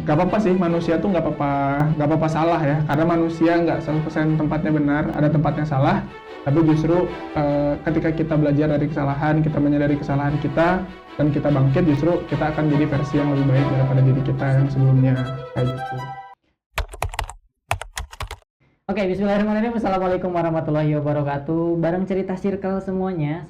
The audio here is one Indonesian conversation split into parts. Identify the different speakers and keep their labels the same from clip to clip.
Speaker 1: nggak apa-apa sih, manusia tuh nggak apa-apa salah ya, karena manusia nggak 100% tempatnya benar, ada tempatnya salah. Tapi justru ketika kita belajar dari kesalahan, kita menyadari kesalahan kita, dan kita bangkit, justru kita akan jadi versi yang lebih baik daripada diri kita yang sebelumnya, kayak gitu.
Speaker 2: Oke, bismillahirrahmanirrahim. Assalamualaikum warahmatullahi wabarakatuh. Bareng cerita circle semuanya.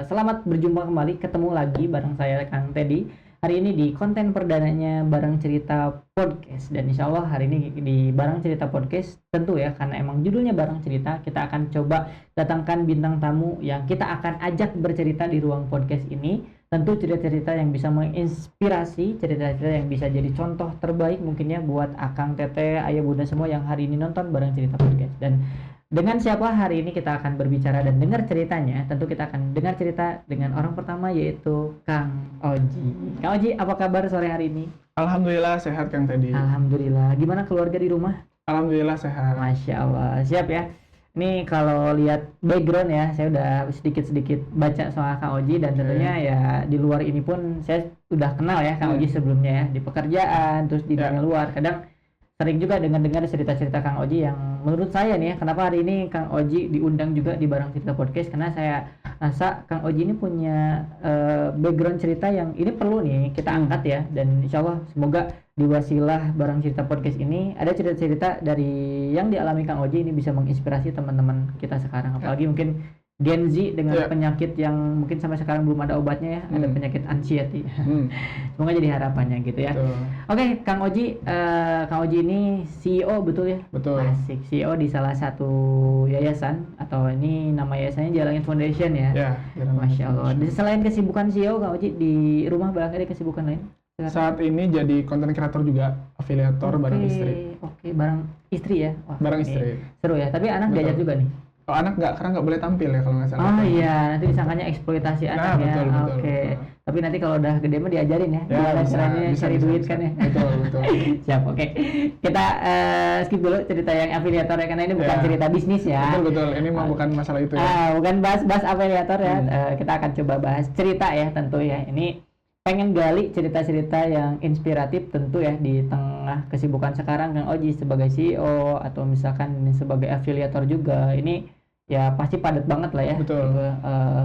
Speaker 2: Selamat berjumpa kembali, ketemu lagi bareng saya Kang Teddy. Hari ini di konten perdananya Bareng Cerita Podcast. Dan insya Allah hari ini di Bareng Cerita Podcast, tentu ya, karena emang judulnya Bareng Cerita, kita akan coba datangkan bintang tamu yang kita akan ajak bercerita di ruang podcast ini. Tentu cerita-cerita yang bisa menginspirasi, cerita-cerita yang bisa jadi contoh terbaik mungkinnya buat Akang, Teteh, Ayah, Bunda semua yang hari ini nonton Bareng Cerita Podcast. Dan dengan siapa hari ini kita akan berbicara dan dengar ceritanya, tentu kita akan dengar cerita dengan orang pertama, yaitu Kang Oji. Kang Oji, apa kabar sore hari ini?
Speaker 1: Alhamdulillah sehat Kang Teddy.
Speaker 2: Alhamdulillah. Gimana keluarga di rumah?
Speaker 1: Alhamdulillah sehat.
Speaker 2: Masya Allah. Siap ya. Ini kalau lihat background ya, saya udah sedikit-sedikit baca soal Kang Oji, dan tentunya ya di luar ini pun saya udah kenal ya Kang Oji sebelumnya ya, di pekerjaan, terus di dunia luar. Kadang sering juga dengar cerita-cerita Kang Oji yang menurut saya nih ya, kenapa hari ini Kang Oji diundang juga di Bareng Cerita Podcast, karena saya rasa Kang Oji ini punya background cerita yang ini perlu nih kita angkat ya. Dan insya Allah semoga di wasilah Bareng Cerita Podcast ini ada cerita-cerita dari yang dialami Kang Oji ini bisa menginspirasi teman-teman kita sekarang, apalagi mungkin Gen Z dengan penyakit yang mungkin sampai sekarang belum ada obatnya ya, ada penyakit anxiety. Semoga jadi harapannya gitu ya. Oke, Kang Oji, Kang Oji ini CEO betul ya?
Speaker 1: Betul.
Speaker 2: Asik, CEO di salah satu yayasan, atau ini nama yayasannya Jalangin Foundation ya?
Speaker 1: Ya,
Speaker 2: Masya Allah. Selain kesibukan CEO, Kang Oji di rumah barangkali ada kesibukan lain?
Speaker 1: Saat ini jadi konten kreator juga, afiliator bareng istri.
Speaker 2: Oke, bareng istri ya? Wah,
Speaker 1: bareng istri.
Speaker 2: Seru ya, tapi anak diajak juga nih?
Speaker 1: Oh, anak nggak, karena nggak boleh tampil ya kalau nggak salah.
Speaker 2: Oh iya, nanti disangkanya eksploitasi anak ya.
Speaker 1: Betul.
Speaker 2: Oke. Tapi nanti kalau udah gede mah diajarin ya.
Speaker 1: Ya,
Speaker 2: caranya cari duit
Speaker 1: bisa.
Speaker 2: kan ya.
Speaker 1: Betul.
Speaker 2: Siap, oke. Kita skip dulu cerita yang afiliator ya, karena ini bukan cerita bisnis ya.
Speaker 1: Betul. Ini mah bukan masalah itu ya.
Speaker 2: Bukan bahas afiliator ya. Kita akan coba bahas cerita ya, tentu ya. Ini pengen gali cerita-cerita yang inspiratif tentu ya, di tengah kesibukan sekarang Kang Oji sebagai CEO atau misalkan sebagai afiliator juga. Ini ya pasti padat banget lah ya.
Speaker 1: Betul.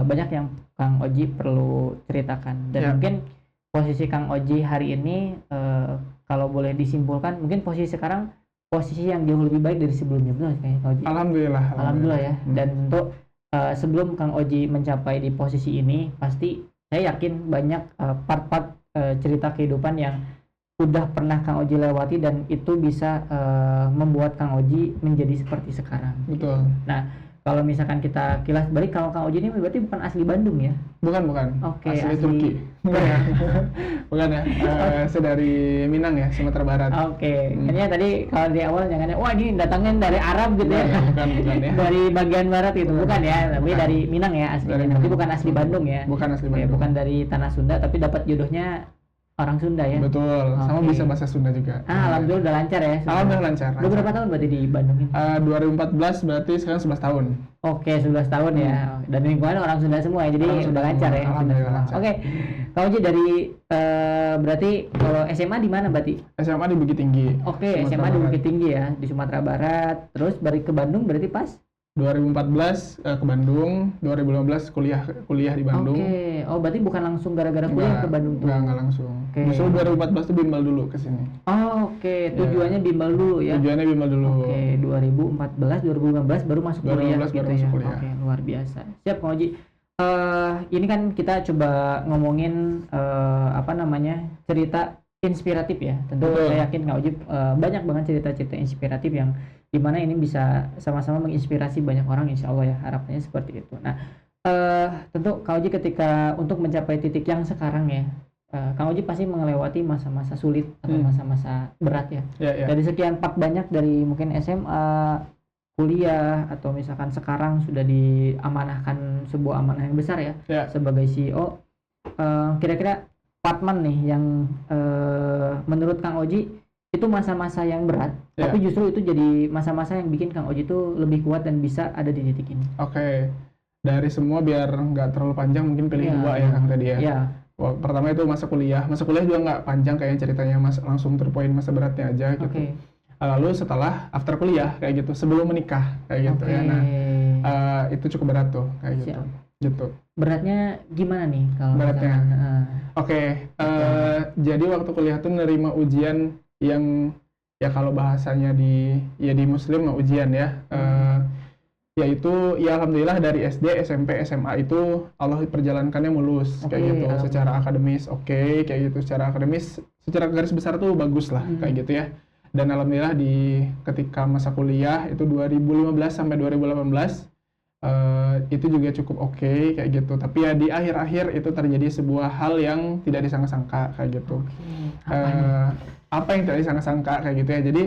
Speaker 2: Banyak yang Kang Oji perlu ceritakan, dan mungkin posisi Kang Oji hari ini kalau boleh disimpulkan, mungkin posisi sekarang posisi yang jauh lebih baik dari sebelumnya, betul kayaknya Kang Oji? Alhamdulillah ya. Dan untuk sebelum Kang Oji mencapai di posisi ini, pasti saya yakin banyak part-part cerita kehidupan yang udah pernah Kang Oji lewati, dan itu bisa membuat Kang Oji menjadi seperti sekarang.
Speaker 1: Betul.
Speaker 2: Nah, kalau misalkan kita kilas balik, kalau Kang Oji ini berarti bukan asli Bandung ya?
Speaker 1: Bukan.
Speaker 2: Oke,
Speaker 1: asli Turki. Bukan ya. Saya dari Minang ya, Sumatera Barat.
Speaker 2: Oke. Kayaknya tadi kalau di awal jangan wah ini datangnya dari Arab gitu ya.
Speaker 1: Bukan ya.
Speaker 2: Dari bagian barat gitu. Bukan ya, tapi dari Minang ya aslinya. Tapi bukan asli Bandung ya.
Speaker 1: Bukan asli Bandung.
Speaker 2: Bukan dari tanah Sunda, tapi dapat jodohnya orang Sunda ya.
Speaker 1: Betul. Sama bisa bahasa Sunda juga.
Speaker 2: Alhamdulillah udah lancar ya.
Speaker 1: Alhamdulillah lancar.
Speaker 2: Udah berapa tahun berarti di Bandung ini?
Speaker 1: 2014 berarti sekarang 11 tahun.
Speaker 2: Oke, 11 tahun ya. Dan lingkungan orang Sunda semua ya. Jadi udah lancar ya.
Speaker 1: Alhamdulillah lancar.
Speaker 2: Oke. Kang Oji dari berarti kalau SMA di mana berarti?
Speaker 1: SMA di Bukit Tinggi.
Speaker 2: Oke, SMA di Bukit Tinggi ya, di Sumatera Barat. Terus balik ke Bandung berarti pas
Speaker 1: 2014 ke Bandung, 2015 kuliah di Bandung.
Speaker 2: Oke. Oh, berarti bukan langsung gara-gara kuliah ke Bandung tuh.
Speaker 1: Enggak langsung.
Speaker 2: Oke.
Speaker 1: Justru 2014 tuh bimbel dulu ke sini.
Speaker 2: Oh, oke. Tujuannya bimbel dulu ya.
Speaker 1: Tujuannya bimbel dulu.
Speaker 2: Oke, 2014, 2015 baru masuk kuliah
Speaker 1: 2015
Speaker 2: gitu
Speaker 1: baru
Speaker 2: ya.
Speaker 1: masuk kuliah.
Speaker 2: Oke, luar biasa. Siap Kang Oji. Ini kan kita coba ngomongin cerita inspiratif ya. Tentu saya yakin Kang Oji banyak banget cerita-cerita inspiratif yang dimana ini bisa sama-sama menginspirasi banyak orang, insya Allah ya, harapannya seperti itu. Nah, tentu Kang Oji ketika untuk mencapai titik yang sekarang ya, Kang Oji pasti melewati masa-masa sulit atau masa-masa berat ya. Dari sekian part banyak, dari mungkin SMA, kuliah, atau misalkan sekarang sudah diamanahkan sebuah amanah yang besar ya, sebagai CEO. Kira-kira part mana nih yang menurut Kang Oji itu masa-masa yang berat, tapi justru itu jadi masa-masa yang bikin Kang Oji itu lebih kuat dan bisa ada di titik ini?
Speaker 1: Oke. Dari semua biar nggak terlalu panjang, mungkin pilih dua ya Kang tadi ya. Pertama itu masa kuliah juga nggak panjang kayak ceritanya mas, langsung terpoin masa beratnya aja gitu.
Speaker 2: Oke.
Speaker 1: Lalu setelah after kuliah kayak gitu, sebelum menikah kayak gitu ya. Nah, itu cukup berat tuh kayak gitu.
Speaker 2: Siap.
Speaker 1: Gitu.
Speaker 2: Beratnya gimana nih kalau
Speaker 1: Beratnya?
Speaker 2: misalkan,
Speaker 1: Oke, jadi waktu kuliah tuh nerima ujian yang ya kalau bahasanya di Muslim mah ujian ya. Yaitu ya alhamdulillah dari SD, SMP, SMA itu Allah perjalankannya mulus kayak
Speaker 2: Oke,
Speaker 1: gitu. Secara
Speaker 2: alhamdulillah.
Speaker 1: akademis kayak gitu. Secara akademis, secara garis besar tuh bagus lah kayak gitu ya. Dan alhamdulillah ketika masa kuliah itu 2015 sampai 2018 itu juga cukup oke kayak gitu. Tapi ya di akhir-akhir itu terjadi sebuah hal yang tidak disangka-sangka kayak gitu. Apa yang tidak disangka-sangka kayak gitu ya. Jadi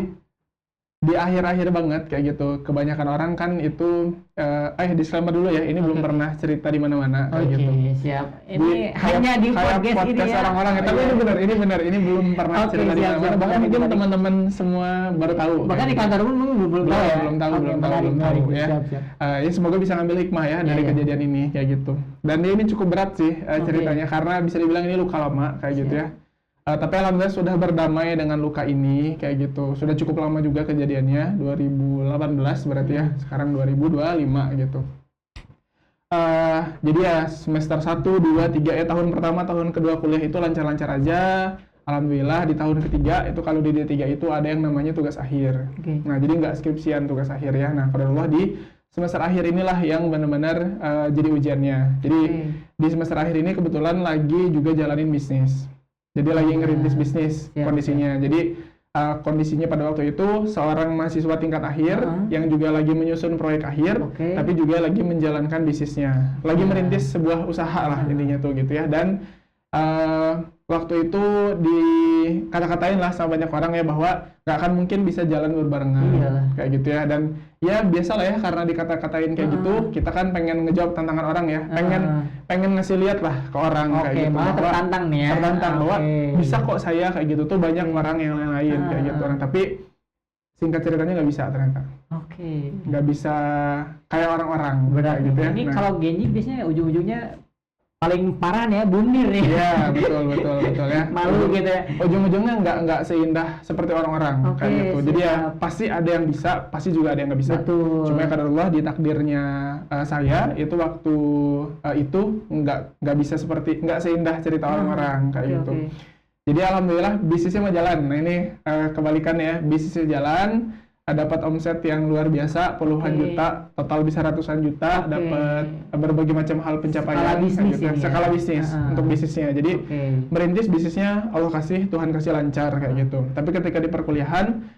Speaker 1: di akhir-akhir banget kayak gitu. Kebanyakan orang kan itu disclaimer dulu ya, ini belum pernah cerita di mana-mana kayak gitu.
Speaker 2: Siap. Ini hanya di
Speaker 1: kayak
Speaker 2: podcast ini ya.
Speaker 1: orang-orang ya. Tapi ini benar, ini belum pernah cerita di mana-mana. Bahkan mungkin teman-teman semua baru tahu.
Speaker 2: Bahkan di kantor pun belum tahu ya.
Speaker 1: Belum tahu ya. Ya semoga bisa ngambil hikmah ya dari kejadian ini kayak gitu. Dan ini cukup berat sih ceritanya karena bisa dibilang ini luka lama kayak gitu ya. Tapi alhamdulillah sudah berdamai dengan luka ini kayak gitu. Sudah cukup lama juga kejadiannya, 2018 berarti ya. Sekarang 2025 gitu. Jadi ya semester 1, 2, 3 tahun pertama, tahun kedua kuliah itu lancar-lancar aja. Alhamdulillah di tahun ketiga itu kalau di D3 itu ada yang namanya tugas akhir. Nah, jadi nggak skripsian tugas akhir ya. Nah, qadarullah di semester akhir inilah yang benar-benar jadi ujiannya. Jadi di semester akhir ini kebetulan lagi juga jalanin bisnis. Jadi lagi ngerintis bisnis kondisinya. Jadi kondisinya pada waktu itu seorang mahasiswa tingkat akhir yang juga lagi menyusun proyek akhir, tapi juga lagi menjalankan bisnisnya. Lagi merintis sebuah usaha lah intinya tuh gitu ya. Dan waktu itu dikata-katain lah sama banyak orang ya bahwa nggak akan mungkin bisa jalan berbarengan kayak gitu ya. Dan ya biasa lah ya karena dikata-katain kayak gitu, kita kan pengen ngejawab tantangan orang ya, pengen ngasih lihat lah ke orang kayak gitu.
Speaker 2: Malah tertantang nih ya.
Speaker 1: Tertantang bahwa bisa kok saya kayak gitu tuh banyak orang yang lain kayak gitu orang. Tapi singkat ceritanya nggak bisa ternyata. Nggak bisa kayak orang-orang.
Speaker 2: Benar
Speaker 1: gitu ya.
Speaker 2: Ini kalau Genji biasanya ujung-ujungnya paling parah nih ya, bundir nih.
Speaker 1: Iya, betul ya.
Speaker 2: Malu gitu ya.
Speaker 1: Ujung-ujungnya nggak seindah seperti orang-orang kayak gitu. Jadi ya pasti ada yang bisa, pasti juga ada yang nggak bisa.
Speaker 2: Betul.
Speaker 1: Cuma ya qadarullah di takdirnya saya itu waktu itu nggak bisa seperti nggak seindah cerita orang-orang kayak gitu. Jadi alhamdulillah bisnisnya mau jalan. Nah ini kebalikannya, bisnisnya jalan. Dapat omset yang luar biasa, puluhan juta, total bisa ratusan juta, dapat berbagai macam hal pencapaian, skala bisnis untuk bisnisnya. Jadi merintis bisnisnya Allah kasih, Tuhan kasih lancar kayak gitu. Tapi ketika di perkuliahan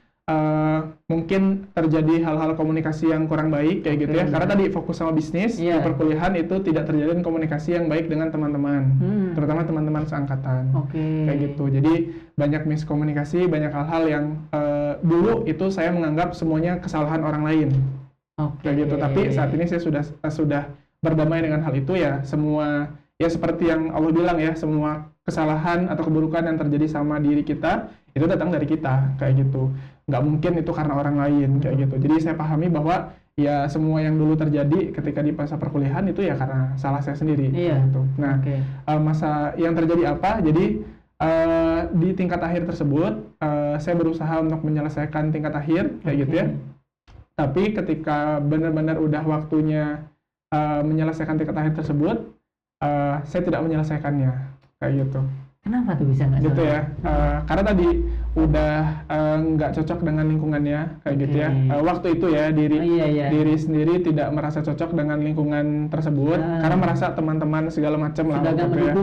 Speaker 1: mungkin terjadi hal-hal komunikasi yang kurang baik kayak gitu ya. Karena tadi fokus sama bisnis, di perkuliahan itu tidak terjalin komunikasi yang baik dengan teman-teman, terutama teman-teman seangkatan. Kayak gitu. Jadi banyak miskomunikasi, banyak hal-hal yang dulu itu saya menganggap semuanya kesalahan orang lain. Kayak gitu. Tapi saat ini saya sudah berdamai dengan hal itu ya. Semua ya seperti yang Allah bilang ya, semua kesalahan atau keburukan yang terjadi sama diri kita itu datang dari kita kayak gitu. Nggak mungkin itu karena orang lain kayak gitu. Jadi saya pahami bahwa ya semua yang dulu terjadi ketika di masa perkuliahan itu ya karena salah saya sendiri gitu. Nah, masa yang terjadi apa? Jadi di tingkat akhir tersebut saya berusaha untuk menyelesaikan tingkat akhir kayak gitu ya. Tapi ketika benar-benar udah waktunya menyelesaikan tingkat akhir tersebut, saya tidak menyelesaikannya kayak gitu.
Speaker 2: Kenapa tuh bisa nggak
Speaker 1: gitu ya? Karena tadi udah nggak cocok dengan lingkungannya kayak gitu ya. Waktu itu ya diri sendiri tidak merasa cocok dengan lingkungan tersebut karena merasa teman-teman segala macam lah
Speaker 2: sudah
Speaker 1: gitu ya.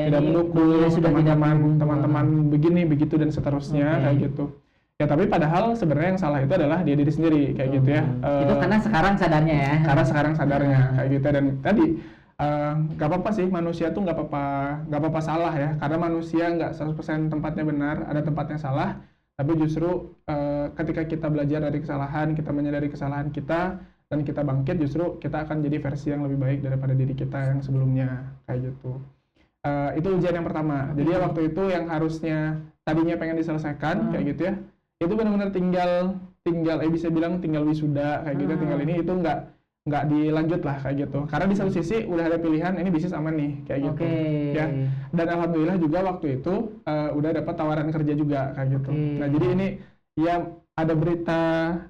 Speaker 1: Tidak mendukung teman-teman begini begitu dan seterusnya kayak gitu. Ya tapi padahal sebenarnya yang salah itu adalah diri sendiri kayak gitu ya.
Speaker 2: Itu karena sekarang sadarnya ya.
Speaker 1: Karena sekarang sadarnya kayak gitu dan tadi gak apa-apa sih manusia tuh gak apa-apa salah ya karena manusia nggak 100% tempatnya benar, ada tempatnya salah, tapi justru ketika kita belajar dari kesalahan, kita menyadari kesalahan kita dan kita bangkit, justru kita akan jadi versi yang lebih baik daripada diri kita yang sebelumnya kayak gitu. Itu ujian yang pertama. Jadi ya waktu itu yang harusnya tadinya pengen diselesaikan kayak gitu ya, itu benar-benar tinggal bisa bilang tinggal wisuda kayak gitu, tinggal ini itu nggak dilanjut lah kayak gitu. Karena di satu sisi udah ada pilihan ini bisnis aman nih kayak gitu.
Speaker 2: Oke.
Speaker 1: Ya. Dan alhamdulillah juga waktu itu udah dapat tawaran kerja juga kayak gitu.
Speaker 2: Oke.
Speaker 1: Nah, jadi ini ya ada berita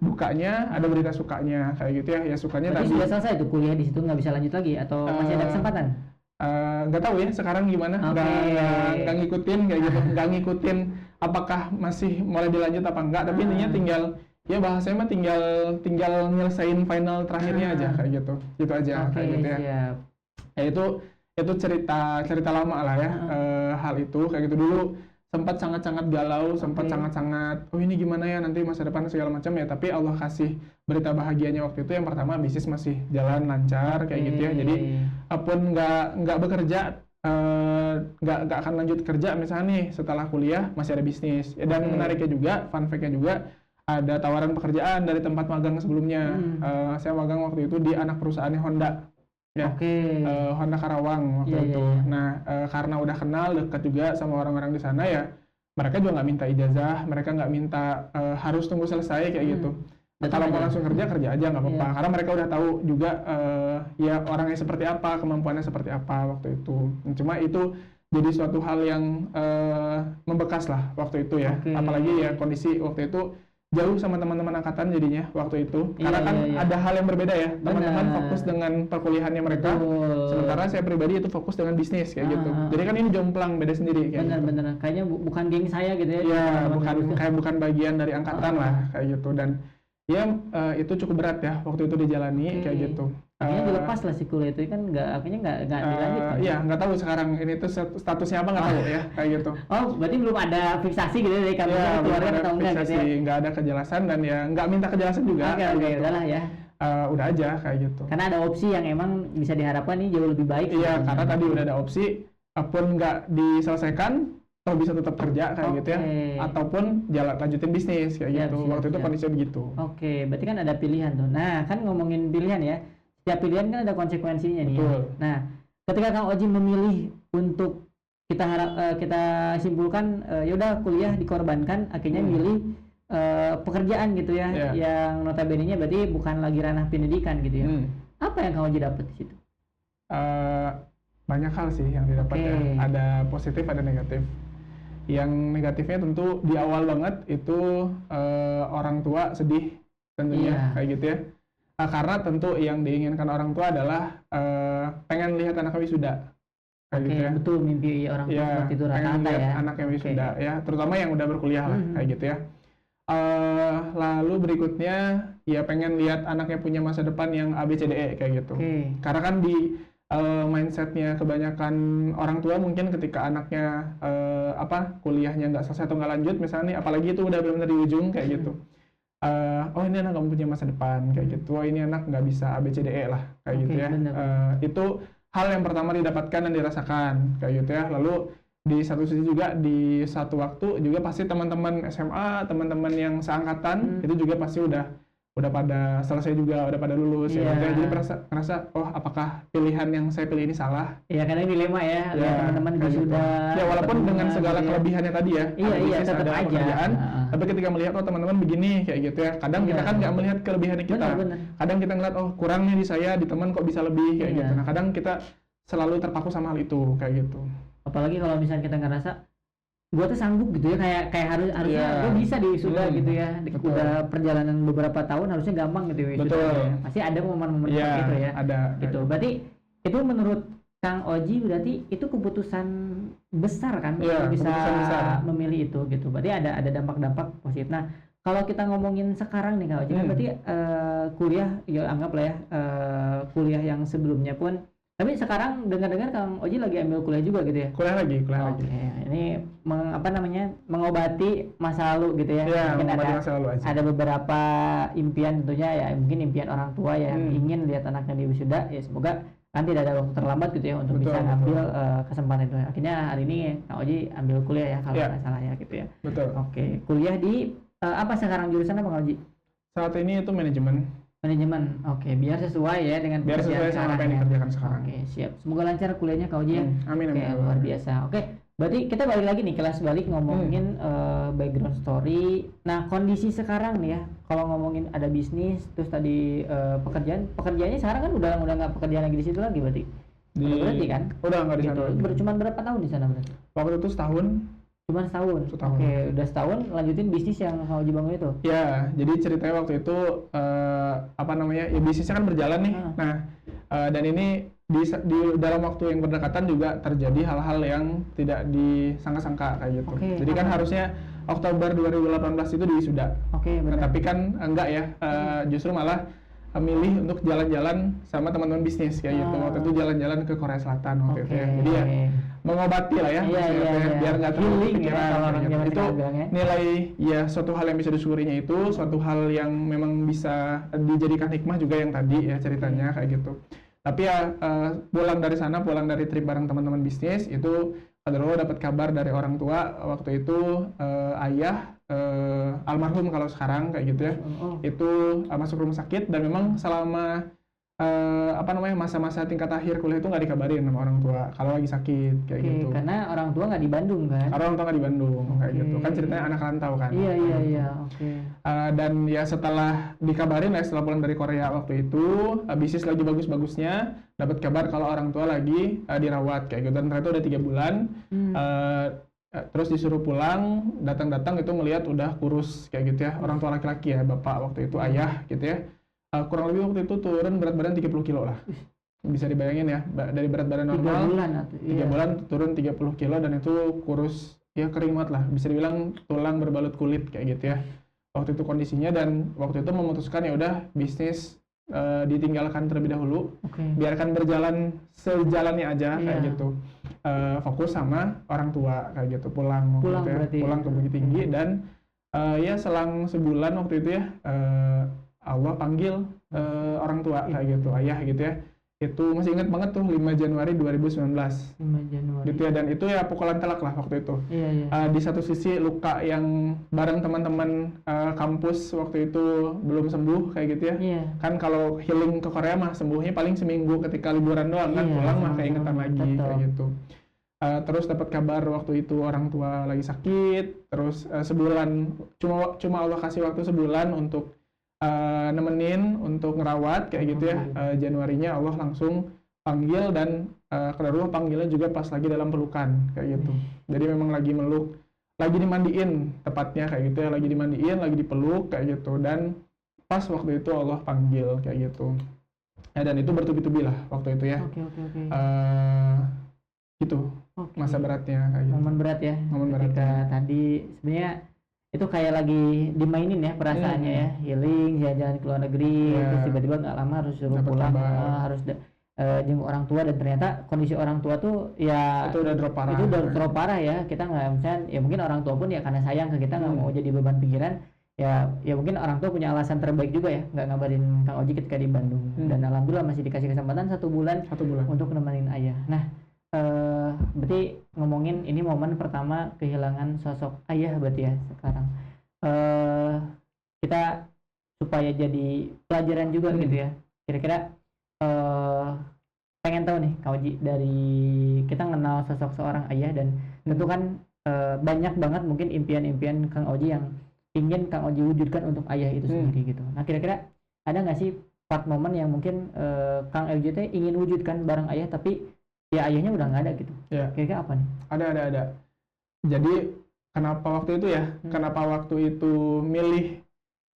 Speaker 1: dukanya, ada berita sukanya kayak gitu ya. Ya sukanya
Speaker 2: Berarti
Speaker 1: tadi
Speaker 2: sudah selesai tuh kuliah di situ, nggak bisa lanjut lagi atau masih ada kesempatan?
Speaker 1: nggak tahu ya sekarang gimana,
Speaker 2: Oke.
Speaker 1: nggak ngikutin kayak gitu, nggak ngikutin apakah masih mulai dilanjut apa enggak, tapi intinya tinggal ya bahasanya mah tinggal nyelesain final terakhirnya aja kayak gitu aja
Speaker 2: Oke,
Speaker 1: kayak gitu ya.
Speaker 2: siap.
Speaker 1: Ya itu cerita lama lah ya, hal itu kayak gitu. Dulu sempat sangat-sangat galau, sempat
Speaker 2: Oke.
Speaker 1: sangat-sangat oh ini gimana ya nanti masa depan segala macam ya, tapi Allah kasih berita bahagianya waktu itu. Yang pertama bisnis masih jalan lancar kayak gitu ya, jadi pun nggak bekerja, nggak akan lanjut kerja misalnya nih setelah kuliah masih ada bisnis ya. Dan
Speaker 2: Oke.
Speaker 1: menariknya juga, fun fact-nya juga, ada tawaran pekerjaan dari tempat magang sebelumnya. Saya magang waktu itu di anak perusahaannya Honda ya.
Speaker 2: Oke.
Speaker 1: Honda Karawang waktu
Speaker 2: Iya,
Speaker 1: itu.
Speaker 2: iya.
Speaker 1: Nah, karena udah kenal dekat juga sama orang-orang di sana ya, mereka juga nggak minta ijazah, mereka nggak minta harus tunggu selesai kayak gitu. Kalau mau langsung kerja aja nggak apa-apa,
Speaker 2: Iya.
Speaker 1: karena mereka udah tahu juga ya orangnya seperti apa, kemampuannya seperti apa waktu itu. Cuma itu jadi suatu hal yang membekas lah waktu itu ya.
Speaker 2: Oke.
Speaker 1: Apalagi ya kondisi waktu itu jauh sama teman-teman angkatan jadinya waktu itu.
Speaker 2: Iya,
Speaker 1: Karena kan
Speaker 2: iya.
Speaker 1: ada hal yang berbeda ya. Teman-teman
Speaker 2: Benar.
Speaker 1: fokus dengan perkuliahannya mereka,
Speaker 2: Betul.
Speaker 1: sementara saya pribadi itu fokus dengan bisnis kayak gitu. Jadi kan ini jomplang beda sendiri kayak gitu.
Speaker 2: Benar-benar. Kayaknya bukan geng saya gitu ya.
Speaker 1: Iya,
Speaker 2: teman-teman.
Speaker 1: bukan bagian dari angkatan lah kayak gitu. Dan ya itu cukup berat ya waktu itu dijalani kayak gitu.
Speaker 2: Akhirnya dilepas lah si kuliah itu kan akhirnya nggak dilanjut kan?
Speaker 1: Iya, nggak tahu sekarang ini tuh statusnya apa nggak tahu ya kayak gitu.
Speaker 2: Oh, berarti belum ada fiksasi gitu dari kampusnya
Speaker 1: Ya, belum
Speaker 2: keluarga
Speaker 1: ada
Speaker 2: atau enggak gitu ya?
Speaker 1: fiksasi, nggak ada kejelasan dan ya nggak minta kejelasan juga.
Speaker 2: Oke,
Speaker 1: kayak
Speaker 2: oke,
Speaker 1: gitu.
Speaker 2: udahlah ya.
Speaker 1: Udah aja kayak gitu.
Speaker 2: Karena ada opsi yang emang bisa diharapkan nih jauh lebih baik.
Speaker 1: Iya,
Speaker 2: sebetulnya.
Speaker 1: karena tadi udah ada opsi, pun nggak diselesaikan, atau bisa tetap kerja kayak gitu ya,
Speaker 2: Oke.
Speaker 1: ataupun lanjutin bisnis kayak
Speaker 2: Siap,
Speaker 1: gitu.
Speaker 2: siap,
Speaker 1: Waktu itu
Speaker 2: siap.
Speaker 1: kondisinya begitu.
Speaker 2: Oke, berarti kan ada pilihan tuh. Nah, kan ngomongin pilihan ya. Setiap pilihan kan ada konsekuensinya nih.
Speaker 1: Betul.
Speaker 2: Nah, ketika Kang Oji memilih untuk kita simpulkan ya udah kuliah dikorbankan, akhirnya milih pekerjaan gitu ya,
Speaker 1: Iya.
Speaker 2: yang notabene-nya berarti bukan lagi ranah pendidikan gitu ya. Apa yang Kang Oji dapat di situ?
Speaker 1: Banyak hal sih yang didapat
Speaker 2: Oke.
Speaker 1: ya. Ada positif, ada negatif. Yang negatifnya tentu di awal banget itu orang tua sedih tentunya
Speaker 2: Iya.
Speaker 1: kayak gitu ya. Karena tentu yang diinginkan orang tua adalah pengen lihat anaknya wisuda kayak
Speaker 2: Oke,
Speaker 1: gitu ya.
Speaker 2: betul mimpi orang tua
Speaker 1: Iya,
Speaker 2: seperti itu
Speaker 1: pengen
Speaker 2: rata-rata
Speaker 1: lihat
Speaker 2: ya.
Speaker 1: anaknya
Speaker 2: Oke.
Speaker 1: wisuda ya, terutama yang udah berkuliah lah kayak gitu ya. Lalu berikutnya ya pengen lihat anaknya punya masa depan yang ABCDE kayak gitu.
Speaker 2: Oke.
Speaker 1: Karena kan di mindsetnya kebanyakan orang tua mungkin ketika anaknya kuliahnya nggak selesai atau nggak lanjut misalnya nih, apalagi itu udah benar-benar di ujung kayak gitu. Oh ini anak nggak punya masa depan kayak gitu. Oh ini anak nggak bisa ABCDE lah kayak
Speaker 2: Oke,
Speaker 1: gitu ya.
Speaker 2: benar.
Speaker 1: Itu hal yang pertama didapatkan dan dirasakan kayak gitu ya. Lalu di satu sisi juga di satu waktu juga pasti teman-teman SMA, teman-teman yang seangkatan itu juga pasti udah pada selesai juga, udah pada lulus ya.
Speaker 2: Iya.
Speaker 1: Jadi ngerasa oh apakah pilihan yang saya pilih ini salah?
Speaker 2: Iya, karena dilema ya, lihat teman-teman
Speaker 1: kayak gitu.
Speaker 2: wisuda.
Speaker 1: Ya walaupun
Speaker 2: dapat
Speaker 1: dengan
Speaker 2: bunga
Speaker 1: segala
Speaker 2: gitu ya.
Speaker 1: kelebihannya tadi ya.
Speaker 2: Iya,
Speaker 1: ada
Speaker 2: iya,
Speaker 1: bisnis,
Speaker 2: tetap
Speaker 1: ada
Speaker 2: aja.
Speaker 1: pekerjaan,
Speaker 2: Heeh.
Speaker 1: tapi ketika melihat oh teman-teman begini kayak gitu ya. Kadang kita
Speaker 2: Iya.
Speaker 1: kan nggak melihat kelebihannya kita.
Speaker 2: Benar.
Speaker 1: Kadang kita ngeliat oh kurangnya di saya, di teman kok bisa lebih kayak
Speaker 2: Iya.
Speaker 1: gitu. Nah kadang kita selalu terpaku sama hal itu kayak gitu.
Speaker 2: Apalagi kalau misalnya kita ngerasa gua tuh sanggup gitu ya, kayak harusnya
Speaker 1: Iya.
Speaker 2: gua bisa di wisuda gitu ya.
Speaker 1: Betul.
Speaker 2: Udah perjalanan beberapa tahun harusnya gampang gitu wisuda.
Speaker 1: Betul.
Speaker 2: Ya. Pasti ada momen-momen
Speaker 1: Iya,
Speaker 2: seperti itu ya.
Speaker 1: ada.
Speaker 2: Gitu. Berarti itu menurut Kang Oji berarti itu keputusan besar kan
Speaker 1: Iya,
Speaker 2: untuk bisa
Speaker 1: keputusan besar.
Speaker 2: memilih itu gitu. Berarti ada dampak-dampak positif. Nah, kalau kita ngomongin sekarang nih Kang Oji kan berarti kuliah ya anggaplah ya kuliah yang sebelumnya pun, tapi sekarang dengar-dengar Kang Oji lagi ambil kuliah juga gitu ya.
Speaker 1: Kuliah lagi.
Speaker 2: Oke, ini mengobati masa lalu gitu ya.
Speaker 1: Iya,
Speaker 2: Mungkin
Speaker 1: mengobati masa lalu aja.
Speaker 2: ada beberapa impian tentunya ya, mungkin impian orang tua yang ingin lihat anaknya di wisuda, ya semoga kan tidak ada waktu terlambat gitu ya untuk
Speaker 1: Betul,
Speaker 2: bisa
Speaker 1: betul.
Speaker 2: ngambil kesempatan itu. Akhirnya hari ini Kang Oji ambil kuliah ya kalau
Speaker 1: Iya.
Speaker 2: nggak salah ya gitu ya.
Speaker 1: Betul.
Speaker 2: Oke, kuliah di apa sekarang jurusan apa Kang Oji?
Speaker 1: Saat ini itu manajemen.
Speaker 2: Manajemen. Oke, biar sesuai ya dengan
Speaker 1: Biar
Speaker 2: pekerjaan
Speaker 1: sesuai sama apa yang
Speaker 2: sekarang ya.
Speaker 1: dikerjakan sekarang.
Speaker 2: Aoke, siap. Semoga lancar kuliahnya Kang Oji ya.
Speaker 1: Amin,
Speaker 2: Oke,
Speaker 1: amin.
Speaker 2: luar biasa. Oke, Berarti kita balik lagi nih, kelas balik ngomongin background story. Nah, kondisi sekarang nih ya, kalau ngomongin ada bisnis, terus tadi pekerjaannya sekarang kan udah nggak pekerjaan lagi di situ lagi berarti. Berarti kan?
Speaker 1: Udah nggak di sana.
Speaker 2: Gitu. Cuman berapa tahun di sana berarti?
Speaker 1: Waktu itu setahun.
Speaker 2: Cuma setahun. Oke, udah setahun lanjutin bisnis yang Kang Oji bangun itu.
Speaker 1: Ya, jadi ceritanya waktu itu ya bisnisnya kan berjalan nih. Nah, dan ini di dalam waktu yang berdekatan juga terjadi hal-hal yang tidak disangka-sangka kayak gitu. Jadi kan harusnya Oktober 2018 itu diwisuda. Nah, tapi kan enggak ya, justru malah milih untuk jalan-jalan sama teman-teman bisnis kayak gitu. Waktu itu jalan-jalan ke Korea Selatan waktu itu ya. Jadi ya mengobati lah ya, biar nggak terlalu pikiran gitu. Itu nilai ya suatu hal yang bisa disyukurinya, itu suatu hal yang memang bisa dijadikan hikmah juga yang tadi ya ceritanya kayak gitu. Tapi ya pulang dari trip bareng teman-teman bisnis itu Qadarullah dapat kabar dari orang tua waktu itu, ayah almarhum kalau sekarang kayak gitu ya, itu masuk rumah sakit dan memang selama masa-masa tingkat akhir kuliah itu nggak dikabarin sama orang tua kalau lagi sakit kayak gitu.
Speaker 2: Karena orang tua nggak di Bandung kan?
Speaker 1: Karena orang tua nggak di Bandung kayak gitu kan, ceritanya anak rantau kan.
Speaker 2: Iya.
Speaker 1: Dan ya setelah dikabarin setelah pulang dari Korea waktu itu, bisnis lagi bagus-bagusnya, dapat kabar kalau orang tua lagi dirawat kayak gitu, dan ternyata udah 3 bulan. Terus disuruh pulang, datang-datang itu ngelihat udah kurus kayak gitu ya, orang tua laki-laki ya, bapak waktu itu ayah gitu ya. Kurang lebih waktu itu turun berat badan 30 kilo lah. Bisa dibayangin ya, dari berat badan normal 3 bulan turun 30 kilo, dan itu kurus ya, kering banget lah, bisa dibilang tulang berbalut kulit kayak gitu ya waktu itu kondisinya. Dan waktu itu memutuskan ya udah bisnis ditinggalkan terlebih dahulu, biarkan berjalan sejalannya aja kayak gitu. Fokus sama orang tua kayak gitu, pulang ke Bukit Tinggi. Dan ya selang sebulan waktu itu ya, Allah panggil orang tua kayak gitu, ayah gitu ya. Itu masih ingat banget tuh, 5 Januari 2019.
Speaker 2: 5 Januari.
Speaker 1: Gitu ya, dan itu ya pukulan telak lah waktu itu. Di satu sisi luka yang bareng teman-teman kampus waktu itu belum sembuh kayak gitu ya. Kan kalau healing ke Korea mah sembuhnya paling seminggu ketika liburan doang kan, pulang mah keingetan lagi kayak gitu. Terus dapat kabar waktu itu orang tua lagi sakit, terus sebulan cuma Allah kasih waktu sebulan untuk nemenin, untuk ngerawat kayak gitu ya. Januarinya Allah langsung panggil, dan Qadarullah panggilnya juga pas lagi dalam pelukan kayak gitu. Jadi memang lagi meluk, lagi dimandiin tepatnya kayak gitu ya, lagi dimandiin, lagi dipeluk kayak gitu, dan pas waktu itu Allah panggil kayak gitu. Dan itu bertubi-tubi lah waktu itu ya. Gitu masa beratnya kayak gitu.
Speaker 2: Momen berat ya. Ketika tadi sebenarnya itu kayak lagi dimainin ya perasaannya ya, healing, jalan-jalan ke luar negeri, terus tiba-tiba nggak lama harus suruh pulang, harus jenguk orang tua, dan ternyata kondisi orang tua tuh ya
Speaker 1: itu udah drop parah.
Speaker 2: Itu udah drop parah ya. Kita nggak, misalnya ya mungkin orang tua pun ya karena sayang ke kita, nggak mau jadi beban pikiran ya mungkin orang tua punya alasan terbaik juga ya, nggak ngabarin Kang Oji ketika di Bandung. Dan alhamdulillah masih dikasih kesempatan 1 bulan untuk nemenin ayah. Nah, berarti ngomongin ini momen pertama kehilangan sosok ayah berarti ya sekarang. Kita supaya jadi pelajaran juga gitu ya. Kira-kira pengen tahu nih Kang Oji, dari kita kenal sosok seorang ayah, dan tentu kan banyak banget mungkin impian-impian Kang Oji yang ingin Kang Oji wujudkan untuk ayah itu sendiri gitu. Nah, kira-kira ada nggak sih part momen yang mungkin Kang Oji ingin wujudkan bareng ayah, tapi ya ayahnya udah nggak ada gitu? Kira-kira apa nih?
Speaker 1: Ada. Jadi kenapa waktu itu ya? Kenapa waktu itu milih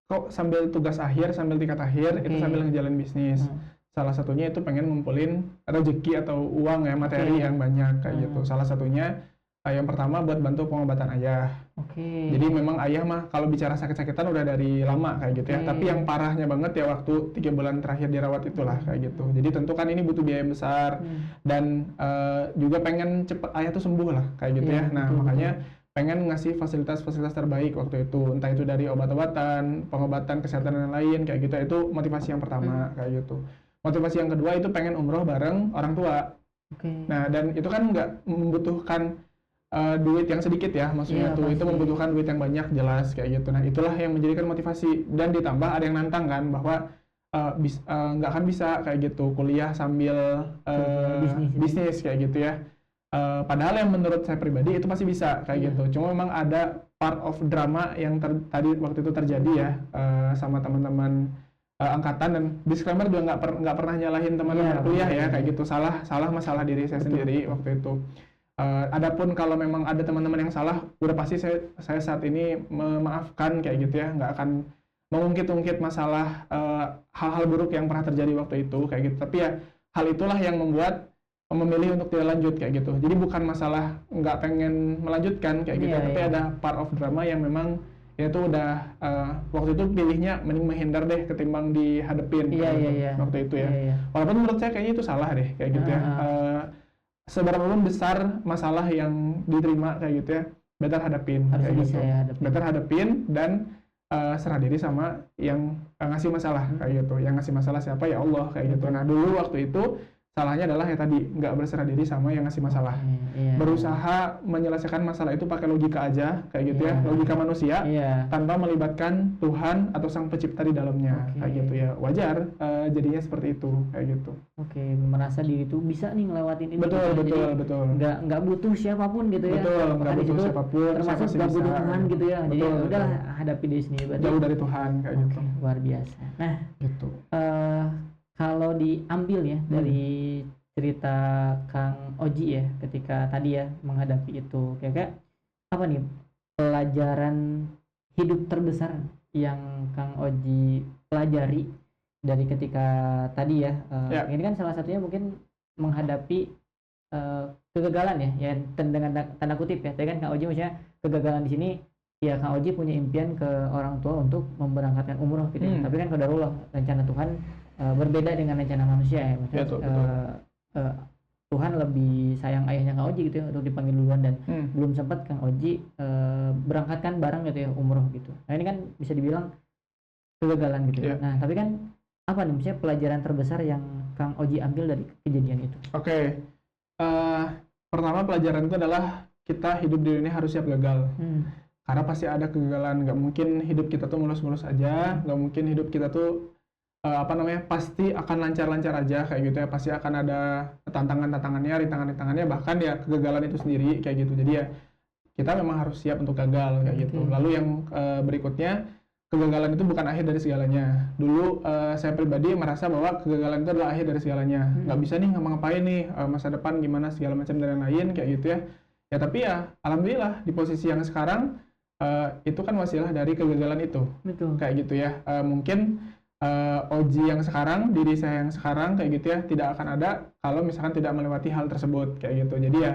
Speaker 1: kok sambil tugas akhir, sambil tingkat akhir, itu sambil ngejalan bisnis. Salah satunya itu pengen ngumpulin rezeki atau uang ya, materi yang banyak kayak gitu. Salah satunya yang pertama buat bantu pengobatan ayah. Jadi memang ayah mah kalau bicara sakit-sakitan udah dari lama kayak gitu ya. Tapi yang parahnya banget ya waktu 3 bulan terakhir dirawat itulah kayak gitu. Jadi tentu kan ini butuh biaya besar, dan juga pengen cepet ayah tuh sembuh lah kayak gitu ya. Nah makanya pengen ngasih fasilitas-fasilitas terbaik waktu itu, entah itu dari obat-obatan, pengobatan, kesehatan dan lain kayak gitu. Itu motivasi yang pertama kayak gitu. Motivasi yang kedua itu pengen umroh bareng orang tua. Nah, dan itu kan nggak membutuhkan duit yang sedikit ya, maksudnya itu membutuhkan duit yang banyak jelas kayak gitu. Nah, itulah yang menjadikan motivasi, dan ditambah ada yang nantang kan bahwa nggak akan bisa kayak gitu kuliah sambil bisnis kayak gitu ya. Padahal yang menurut saya pribadi itu pasti bisa kayak gitu. Cuma memang ada part of drama yang tadi waktu itu terjadi ya sama teman-teman angkatan, dan disclaimer juga nggak pernah nyalahin teman-teman kuliah ya kayak gitu. Salah masalah diri saya sendiri waktu itu. Adapun kalau memang ada teman-teman yang salah, udah pasti saya saat ini memaafkan kayak gitu ya, nggak akan mengungkit-ungkit masalah hal-hal buruk yang pernah terjadi waktu itu kayak gitu. Tapi ya hal itulah yang membuat memilih untuk tidak lanjut kayak gitu. Jadi bukan masalah nggak pengen melanjutkan kayak gitu, tapi ada part of drama yang memang ya itu udah waktu itu pilihnya mending menghindar deh ketimbang dihadepin waktu itu ya. Walaupun menurut saya kayaknya itu salah deh kayak gitu ya. Seberapapun besar masalah yang diterima kayak gitu ya, better hadapin kayak gitu. Better hadapin dan serah diri sama yang ngasih masalah kayak gitu. Yang ngasih masalah siapa? Ya Allah kayak gitu. Nah dulu waktu itu salahnya adalah ya tadi nggak berserah diri sama yang ngasih masalah. Berusaha menyelesaikan masalah itu pakai logika aja kayak gitu ya, logika manusia tanpa melibatkan Tuhan atau Sang Pencipta di dalamnya kayak gitu ya. Wajar jadinya seperti itu kayak gitu.
Speaker 2: Merasa diri itu bisa nih ngelewatin ini.
Speaker 1: Betul.
Speaker 2: Nggak butuh siapapun gitu ya.
Speaker 1: Betul, nggak butuh siapapun.
Speaker 2: Termasuk nggak butuh Tuhan gitu ya. Jadi udahlah hadapi diri sendiri.
Speaker 1: Jauh dari Tuhan kayak gitu.
Speaker 2: Luar biasa. Nah,
Speaker 1: gitu.
Speaker 2: Kalau diambil ya dari cerita Kang Oji ya, ketika tadi ya menghadapi itu, kira-kira apa nih pelajaran hidup terbesar yang Kang Oji pelajari dari ketika tadi ya, ini kan salah satunya mungkin menghadapi kegagalan ya dengan tanda kutip ya. Tadi kan Kang Oji maksudnya kegagalan di sini ya, Kang Oji punya impian ke orang tua untuk memberangkatkan umroh gitu. Tapi kan qadarullah, rencana Tuhan berbeda dengan rencana manusia ya. Maksudnya Tuhan lebih sayang ayahnya Kang Oji gitu ya untuk dipanggil duluan, dan belum sempat Kang Oji berangkatkan bareng gitu ya umroh gitu. Nah ini kan bisa dibilang kegagalan gitu. Nah tapi kan apa nih misalnya pelajaran terbesar yang Kang Oji ambil dari kejadian itu?
Speaker 1: Pertama pelajaran itu adalah kita hidup di dunia harus siap gagal. Karena pasti ada kegagalan, nggak mungkin hidup kita tuh mulus-mulus aja, nggak mungkin hidup kita tuh pasti akan lancar-lancar aja kayak gitu ya. Pasti akan ada tantangannya, rintangannya, bahkan ya kegagalan itu sendiri kayak gitu. Jadi ya kita memang harus siap untuk gagal kayak gitu. Lalu yang berikutnya, kegagalan itu bukan akhir dari segalanya. Dulu saya pribadi merasa bahwa kegagalan itu adalah akhir dari segalanya. Nggak bisa nih ngapa-ngapain nih, masa depan gimana segala macam dan lain-lain kayak gitu ya. Ya tapi ya alhamdulillah di posisi yang sekarang itu kan wasilah dari kegagalan itu. Kayak gitu ya. Mungkin Oji yang sekarang, diri saya yang sekarang kayak gitu ya, tidak akan ada kalau misalkan tidak melewati hal tersebut kayak gitu. Jadi ya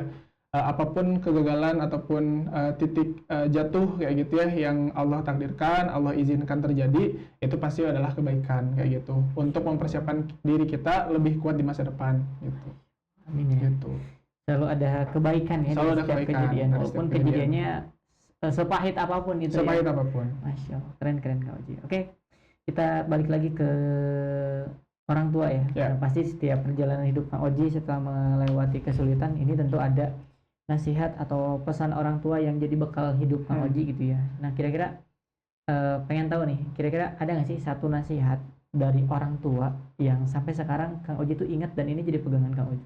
Speaker 1: apapun kegagalan ataupun titik jatuh kayak gitu ya yang Allah takdirkan, Allah izinkan terjadi, itu pasti adalah kebaikan kayak gitu untuk mempersiapkan diri kita lebih kuat di masa depan gitu.
Speaker 2: Amin ya.
Speaker 1: Gitu.
Speaker 2: Selalu ada kebaikan ya
Speaker 1: dari
Speaker 2: setiap kejadian, walaupun kejadiannya sepahit apapun gitu.
Speaker 1: Sepahit apapun.
Speaker 2: Masya Allah, keren Kak Oji. Oke, kita balik lagi ke orang tua ya. Karena pasti setiap perjalanan hidup Kang Oji setelah melewati kesulitan ini tentu ada nasihat atau pesan orang tua yang jadi bekal hidup Kang Oji gitu ya. Nah kira-kira pengen tahu nih, kira-kira ada nggak sih satu nasihat dari orang tua yang sampai sekarang Kang Oji tuh ingat dan ini jadi pegangan Kang Oji?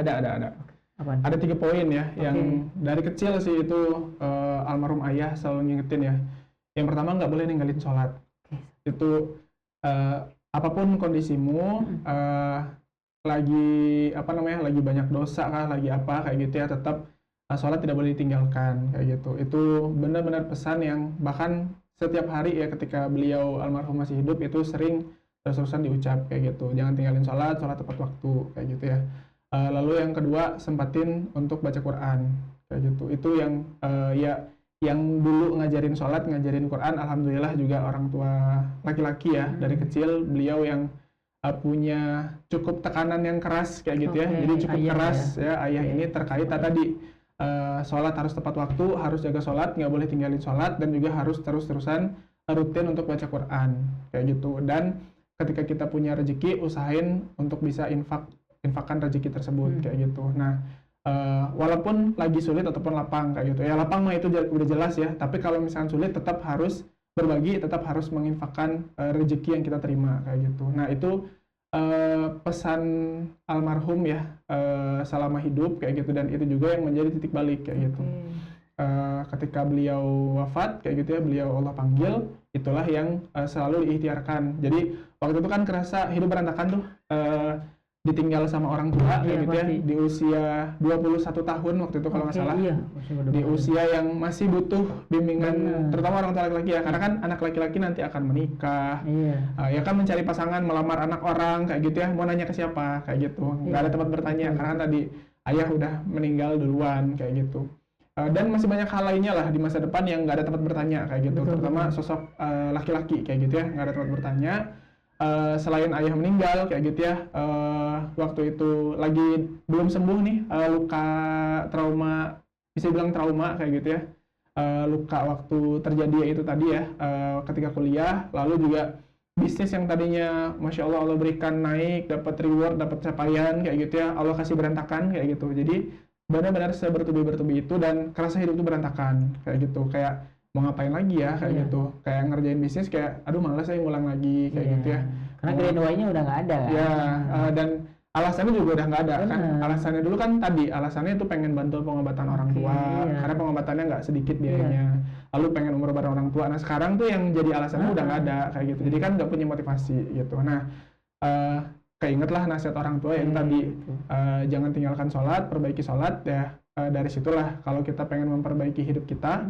Speaker 1: Ada.
Speaker 2: Apaan?
Speaker 1: Ada 3 poin ya, yang dari kecil sih itu almarhum ayah selalu ngingetin ya. Yang pertama, nggak boleh ninggalin sholat. Itu apapun kondisimu, lagi banyak dosa kah, lagi apa kayak gitu ya, tetap sholat tidak boleh ditinggalkan kayak gitu. Itu benar-benar pesan yang bahkan setiap hari ya ketika beliau almarhum masih hidup itu sering terus-terusan diucap kayak gitu. Jangan tinggalin sholat tepat waktu kayak gitu ya. Lalu yang kedua, sempatin untuk baca Quran kayak gitu. Itu yang yang dulu ngajarin sholat, ngajarin Quran, alhamdulillah juga orang tua laki-laki ya, dari kecil beliau yang punya cukup tekanan yang keras kayak gitu ya. Jadi cukup ayah keras ya ayah ini terkait tadi sholat harus tepat waktu, harus jaga sholat, nggak boleh tinggalin sholat, dan juga harus terus-terusan rutin untuk baca Quran kayak gitu. Dan ketika kita punya rezeki, usahain untuk bisa infakkan rezeki tersebut kayak gitu. Nah walaupun lagi sulit ataupun lapang kayak gitu ya, lapang mah itu udah jelas ya, tapi kalau misalkan sulit tetap harus berbagi, tetap harus menginfakkan rezeki yang kita terima kayak gitu. Nah itu pesan almarhum ya selama hidup kayak gitu, dan itu juga yang menjadi titik balik kayak gitu. Ketika beliau wafat kayak gitu ya, beliau Allah panggil, itulah yang selalu diikhtiarkan. Jadi waktu itu kan kerasa hidup berantakan tuh, ditinggal sama orang tua kayak
Speaker 2: Iya,
Speaker 1: gitu ya,
Speaker 2: pasti.
Speaker 1: di usia 21 tahun waktu itu kalau nggak salah.
Speaker 2: Iya, masih muda
Speaker 1: Di
Speaker 2: banget.
Speaker 1: usia yang masih butuh bimbingan,
Speaker 2: Benar.
Speaker 1: terutama orang tua laki-laki ya, karena kan anak laki-laki nanti akan menikah,
Speaker 2: Iya.
Speaker 1: ya kan mencari pasangan, melamar anak orang kayak gitu ya, mau nanya ke siapa kayak gitu, nggak ada tempat bertanya karena kan tadi ayah udah meninggal duluan kayak gitu. Dan masih banyak hal lainnya lah di masa depan yang nggak ada tempat bertanya kayak gitu,
Speaker 2: Betul,
Speaker 1: terutama
Speaker 2: betul.
Speaker 1: sosok laki-laki kayak gitu ya, nggak ada tempat bertanya. Selain ayah meninggal kayak gitu ya, waktu itu lagi belum sembuh nih, luka trauma, bisa bilang trauma kayak gitu ya. Luka waktu terjadi itu tadi ya, ketika kuliah, lalu juga bisnis yang tadinya Masya Allah Allah berikan naik, dapat reward, dapat capaian kayak gitu ya, Allah kasih berantakan kayak gitu. Jadi benar-benar sebertubi-bertubi itu, dan kerasa hidup itu berantakan kayak gitu, kayak mau ngapain lagi ya kayak
Speaker 2: Iya.
Speaker 1: gitu, kayak ngerjain bisnis kayak aduh malas saya ngulang lagi kayak
Speaker 2: Iya.
Speaker 1: gitu ya.
Speaker 2: Karena
Speaker 1: Mau-
Speaker 2: Grand Y-nya udah nggak ada kan.
Speaker 1: Ya, dan alasannya juga udah nggak ada kan.
Speaker 2: Benar.
Speaker 1: Alasannya dulu kan tadi, alasannya itu pengen bantu pengobatan orang
Speaker 2: Oke,
Speaker 1: tua,
Speaker 2: iya.
Speaker 1: karena pengobatannya nggak sedikit biayanya. Lalu pengen umur bareng orang tua. Nah sekarang tuh yang jadi alasannya udah nggak ada kayak gitu. Jadi kan nggak punya motivasi gitu. Nah, keingetlah nasihat orang tua yang tadi,
Speaker 2: Gitu.
Speaker 1: jangan tinggalkan sholat, perbaiki sholat ya. Dari situlah kalau kita pengen memperbaiki hidup kita,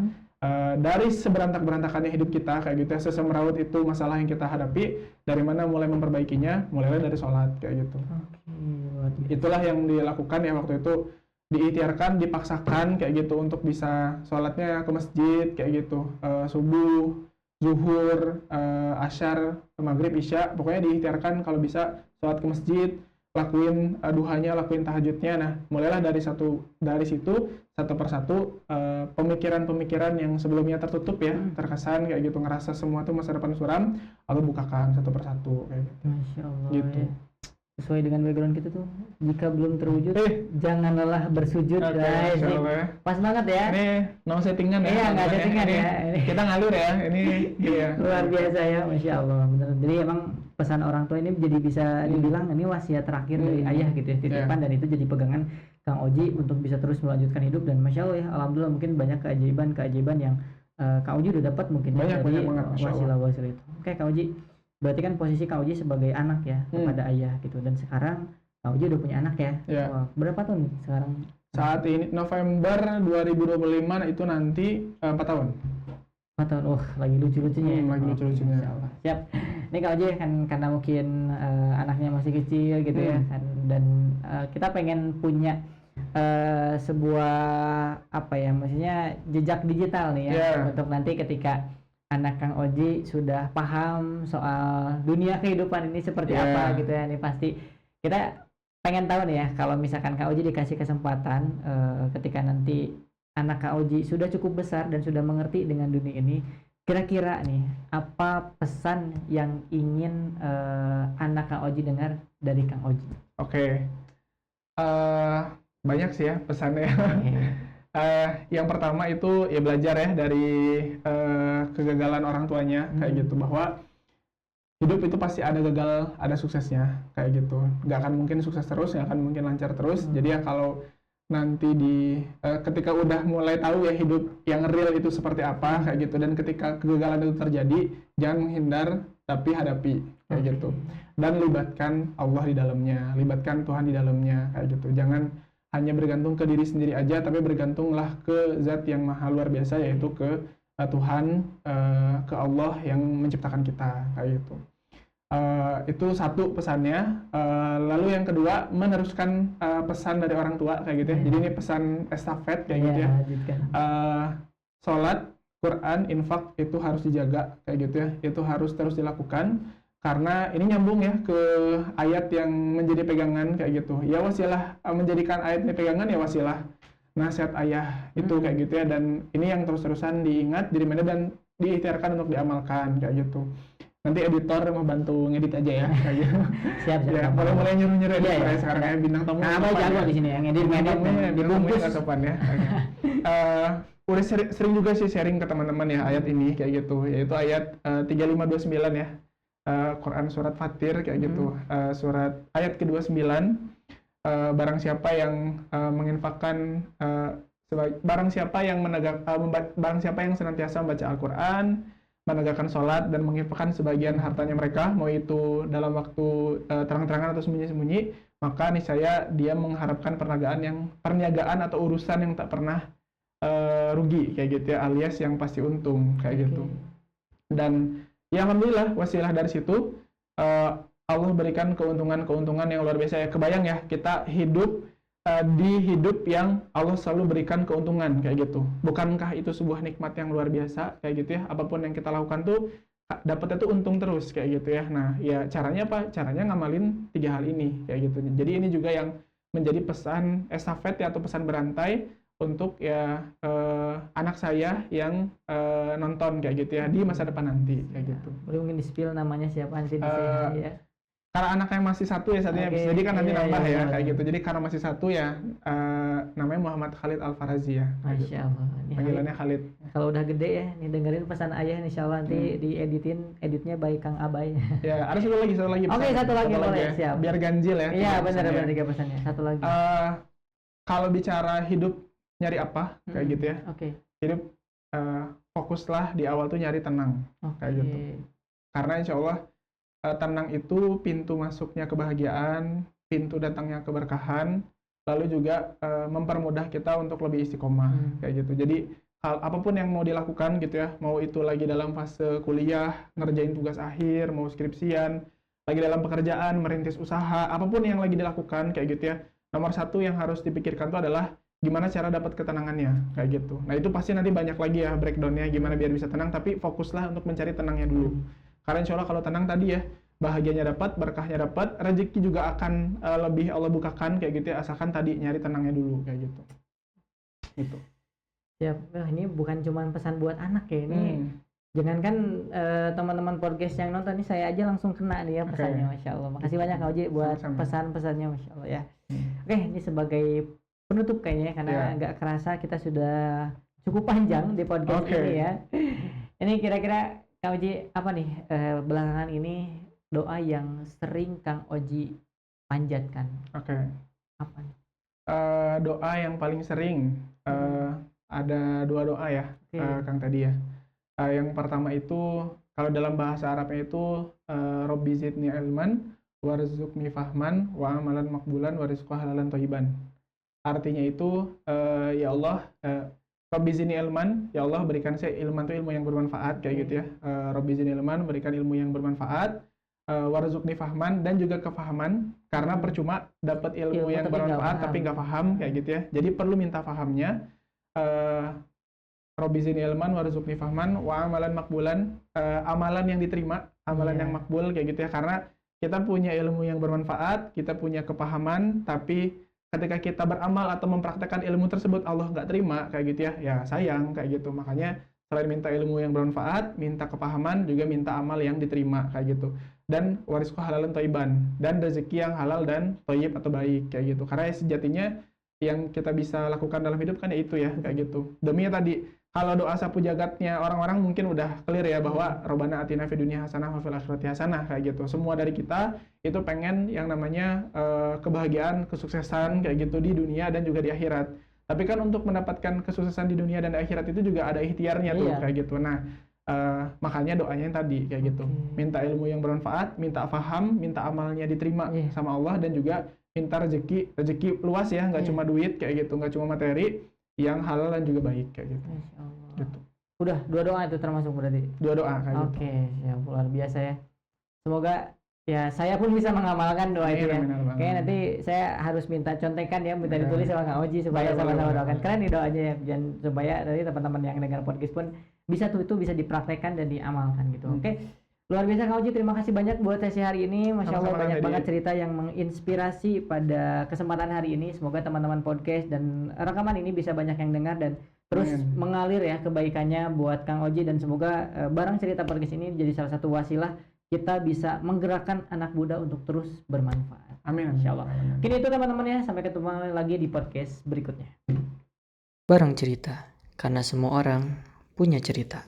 Speaker 1: dari seberantak-berantakannya hidup kita kayak gitu ya, sesemrawut itu masalah yang kita hadapi, dari mana mulai memperbaikinya, mulailah dari sholat kayak gitu.
Speaker 2: Oke, luar biasa.
Speaker 1: Itulah yang dilakukan ya waktu itu, diikhtiarkan, dipaksakan kayak gitu untuk bisa sholatnya ke masjid kayak gitu, subuh, zuhur, asyar, maghrib, isya, pokoknya diikhtiarkan kalau bisa sholat ke masjid, lakuin duhanya, lakuin tahajudnya. Nah mulailah dari situ satu persatu, pemikiran-pemikiran yang sebelumnya tertutup ya, terkesan kayak gitu, ngerasa semua tuh masa depan suram, lalu bukakan satu persatu kayak gitu.
Speaker 2: Masya Allah
Speaker 1: Gitu.
Speaker 2: ya. Sesuai dengan background kita tuh, jika belum terwujud jangan lelah bersujud
Speaker 1: Oke,
Speaker 2: guys.
Speaker 1: Masya
Speaker 2: Ini
Speaker 1: Allah ya.
Speaker 2: pas banget ya.
Speaker 1: Ini no settingan ya.
Speaker 2: Iya, nggak
Speaker 1: teman-teman
Speaker 2: settingan
Speaker 1: Ini
Speaker 2: ya.
Speaker 1: Kita ngalur ya. Ini iya.
Speaker 2: Luar biasa ya, Masya Allah bener. Jadi emang pesan orang tua ini jadi bisa dibilang ini wasiat terakhir dari ayah gitu ya, titipan, dan itu jadi pegangan Kang Oji untuk bisa terus melanjutkan hidup. Dan Masya Allah ya, Alhamdulillah mungkin banyak keajaiban yang Kang Oji udah dapat mungkin
Speaker 1: Banyak
Speaker 2: dari
Speaker 1: banget, Masya Allah.
Speaker 2: wasilah-wasilah itu. Oke Kang Oji, berarti kan posisi Kang Oji sebagai anak ya kepada ayah gitu, dan sekarang Kang Oji udah punya anak ya.
Speaker 1: Iya.
Speaker 2: Wah, berapa tahun nih sekarang?
Speaker 1: Saat ini November 2025 itu nanti 4 tahun.
Speaker 2: 4 tahun. Oh, lagi lucu-lucunya ya.
Speaker 1: Lagi
Speaker 2: Oke,
Speaker 1: lucu-lucunya.
Speaker 2: Masya Allah. Siap. Ini Kang Oji kan karena mungkin anaknya masih kecil gitu ya kan, dan kita pengen punya sebuah apa ya, maksudnya jejak digital nih ya,
Speaker 1: Iya.
Speaker 2: untuk nanti ketika anak Kang Oji sudah paham soal dunia kehidupan ini seperti
Speaker 1: Iya.
Speaker 2: apa gitu ya. Ini pasti kita pengen tahu nih ya, kalau misalkan Kak Oji dikasih kesempatan ketika nanti anak Kak Oji sudah cukup besar dan sudah mengerti dengan dunia ini, kira-kira nih apa pesan yang ingin anak Kak Oji dengar dari Kang Oji?
Speaker 1: Oke. Banyak sih ya pesannya. Yang pertama itu ya belajar ya dari kegagalan orang tuanya kayak gitu, bahwa hidup itu pasti ada gagal, ada suksesnya kayak gitu. Nggak akan mungkin sukses terus, nggak akan mungkin lancar terus. Jadi ya kalau nanti ketika udah mulai tahu ya hidup yang real itu seperti apa kayak gitu, dan ketika kegagalan itu terjadi, jangan menghindar tapi hadapi kayak gitu. Dan libatkan Allah di dalamnya, libatkan Tuhan di dalamnya kayak gitu. Jangan hanya bergantung ke diri sendiri aja, tapi bergantunglah ke zat yang maha luar biasa, yaitu ke Tuhan, ke Allah yang menciptakan kita kayak gitu. Itu satu pesannya. Lalu yang kedua, meneruskan pesan dari orang tua kayak gitu ya. Jadi ini pesan estafet kayak gitu ya.
Speaker 2: Lanjutkan.
Speaker 1: Sholat, Quran, infak itu harus dijaga kayak gitu ya. Itu harus terus dilakukan, karena ini nyambung ya ke ayat yang menjadi pegangan kayak gitu. Ya wasilah, menjadikan ayat ini pegangan ya wasilah nasihat ayah itu kayak gitu ya. Dan ini yang terus-terusan diingat, dimana dan diikhtiarkan untuk diamalkan kayak gitu. Nanti editor mau bantu ngedit aja ya kayak gitu.
Speaker 2: Siap.
Speaker 1: Ya, mulai nyuruh-nyuruh
Speaker 2: Iya,
Speaker 1: editor
Speaker 2: iya.
Speaker 1: ya sekarang ya, bintang tamu.
Speaker 2: Nah, apa jago di sini yang ngedit dibungkus.
Speaker 1: Nggak sopan ya. Udah sering juga sih sharing ke teman-teman ya ayat ini kayak gitu, yaitu ayat 3529 ya. Quran surat Fatir kayak gitu, surat ayat ke-29, barang siapa yang menginfakkan barang siapa yang barang siapa yang senantiasa membaca Al-Qur'an, menegakkan sholat dan menginfakkan sebagian hartanya mereka, mau itu dalam waktu terang-terangan atau sembunyi-sembunyi, maka niscaya dia mengharapkan perniagaan atau urusan yang tak pernah rugi kayak gitu ya, alias yang pasti untung kayak gitu. Dan ya alhamdulillah wasilah dari situ Allah berikan keuntungan yang luar biasa ya. Kebayang ya, kita hidup di hidup yang Allah selalu berikan keuntungan kayak gitu. Bukankah itu sebuah nikmat yang luar biasa kayak gitu ya? Apapun yang kita lakukan tuh dapatnya tuh untung terus kayak gitu ya. Nah, ya caranya apa? Caranya ngamalin 3 hal ini kayak gitu. Jadi ini juga yang menjadi pesan estafet ya, atau pesan berantai untuk ya anak saya yang nonton kayak gitu ya di masa depan nanti kayak gitu.
Speaker 2: Boleh mungkin di-spill namanya siapa nanti di sini ya.
Speaker 1: Karena anaknya masih satu ya saatnya, jadi kan nanti nambah ya kayak gitu. Jadi karena masih satu ya, namanya Muhammad Khalid Al-Farazi ya.
Speaker 2: Masya Allah.
Speaker 1: Panggilannya Khalid.
Speaker 2: Kalau udah gede ya, nih dengerin pesan ayah, insya Allah nanti editnya baik Kang Abay.
Speaker 1: Ya, ada satu lagi.
Speaker 2: Oke, satu lagi boleh
Speaker 1: ya.
Speaker 2: siap.
Speaker 1: Biar ganjil ya.
Speaker 2: Iya benar 3 pesannya. Satu lagi.
Speaker 1: Kalau bicara hidup nyari apa kayak gitu ya. Hidup fokuslah di awal tuh nyari tenang kayak gitu. Karena insya Allah tenang itu pintu masuknya kebahagiaan, pintu datangnya keberkahan, lalu juga mempermudah kita untuk lebih istiqomah kayak gitu. Jadi hal apapun yang mau dilakukan gitu ya, mau itu lagi dalam fase kuliah, ngerjain tugas akhir, mau skripsian, lagi dalam pekerjaan, merintis usaha, apapun yang lagi dilakukan kayak gitu ya, nomor satu yang harus dipikirkan itu adalah gimana cara dapat ketenangannya kayak gitu. Nah itu pasti nanti banyak lagi ya breakdownnya gimana biar bisa tenang, tapi fokuslah untuk mencari tenangnya dulu. Karena insya Allah kalau tenang tadi ya, bahagianya dapat, berkahnya dapat, rezeki juga akan lebih Allah bukakan kayak gitu ya, asalkan tadi nyari tenangnya dulu kayak gitu. Gitu.
Speaker 2: Ya, ini bukan cuma pesan buat anak ya, ini jangankan teman-teman podcast yang nonton ini, saya aja langsung kena nih ya pesannya, Masya Allah. Makasih banyak Kak Oji buat pesan-pesannya, Masya Allah ya. Oke, ini sebagai penutup kayaknya karena nggak kerasa kita sudah cukup panjang di podcast ini ya. Ini kira-kira Kak Oji apa nih belakangan ini doa yang sering Kang Oji panjatkan? Apa nih?
Speaker 1: Doa yang paling sering ada 2 doa ya, Kang tadi ya. Yang pertama itu kalau dalam bahasa Arabnya itu Robbi zidni ilman warzuqni fahman wa amalan makbulan wa rizqa halalan thayyiban. Artinya itu ya Allah, Robbi zidni ilman, ya Allah berikan saya ilman, itu ilmu yang bermanfaat kayak gitu ya. Robbi zidni ilman, berikan ilmu yang bermanfaat, warzuqni fahman, dan juga kefahaman, karena percuma dapat ilmu yang bermanfaat tapi nggak paham kayak gitu ya. Jadi perlu minta fahamnya. Robbi zidni ilman warzuqni fahman wa amalan makbulan, amalan yang diterima, amalan yang makbul kayak gitu ya. Karena kita punya ilmu yang bermanfaat, kita punya kepahaman, tapi ketika kita beramal atau mempraktekkan ilmu tersebut Allah nggak terima kayak gitu ya, ya sayang kayak gitu. Makanya selain minta ilmu yang bermanfaat, minta kepahaman, juga minta amal yang diterima kayak gitu. Dan warisku halalan thayyiban, dan rezeki yang halal dan thayyib atau baik kayak gitu. Karena sejatinya yang kita bisa lakukan dalam hidup kan ya itu ya kayak gitu. Demi tadi, kalau doa sapu jagatnya orang-orang mungkin udah clear ya bahwa Robbana atina fid dunya hasanah wa fil akhirati hasanah kayak gitu. Semua dari kita itu pengen yang namanya kebahagiaan, kesuksesan kayak gitu di dunia dan juga di akhirat. Tapi kan untuk mendapatkan kesuksesan di dunia dan di akhirat itu juga ada ikhtiarnya tuh kayak gitu. Nah, makanya doanya yang tadi kayak gitu. Minta ilmu yang bermanfaat, minta faham, minta amalnya diterima sama Allah, dan juga minta rezeki luas ya, nggak cuma duit kayak gitu, nggak cuma materi, yang halal dan juga baik kayak gitu.
Speaker 2: Masya Allah.
Speaker 1: Gitu.
Speaker 2: Udah 2 doa itu termasuk berarti?
Speaker 1: 2 doa kayak gitu.
Speaker 2: Oke, ya luar biasa ya. Semoga ya saya pun bisa mengamalkan doa itu ya. Kayaknya nanti saya harus minta contekan ya, minta ditulis sama Kang Oji supaya sama-sama doakan. Keren nih doanya ya, dan supaya dari teman-teman yang dengar podcast pun bisa tuh itu bisa dipraktekkan dan diamalkan gitu. Oke. Luar biasa Kang Oji, terima kasih banyak buat sesi hari ini. Masya Allah banyak banget cerita yang menginspirasi pada kesempatan hari ini. Semoga teman-teman podcast dan rekaman ini bisa banyak yang dengar dan terus mengalir ya kebaikannya buat Kang Oji, dan semoga barang cerita podcast ini jadi salah satu wasilah kita bisa menggerakkan anak muda untuk terus bermanfaat.
Speaker 1: Amin.
Speaker 2: Insya Allah. Kini itu teman-teman ya, sampai ketemu lagi di podcast berikutnya.
Speaker 3: Barang cerita, karena semua orang punya cerita.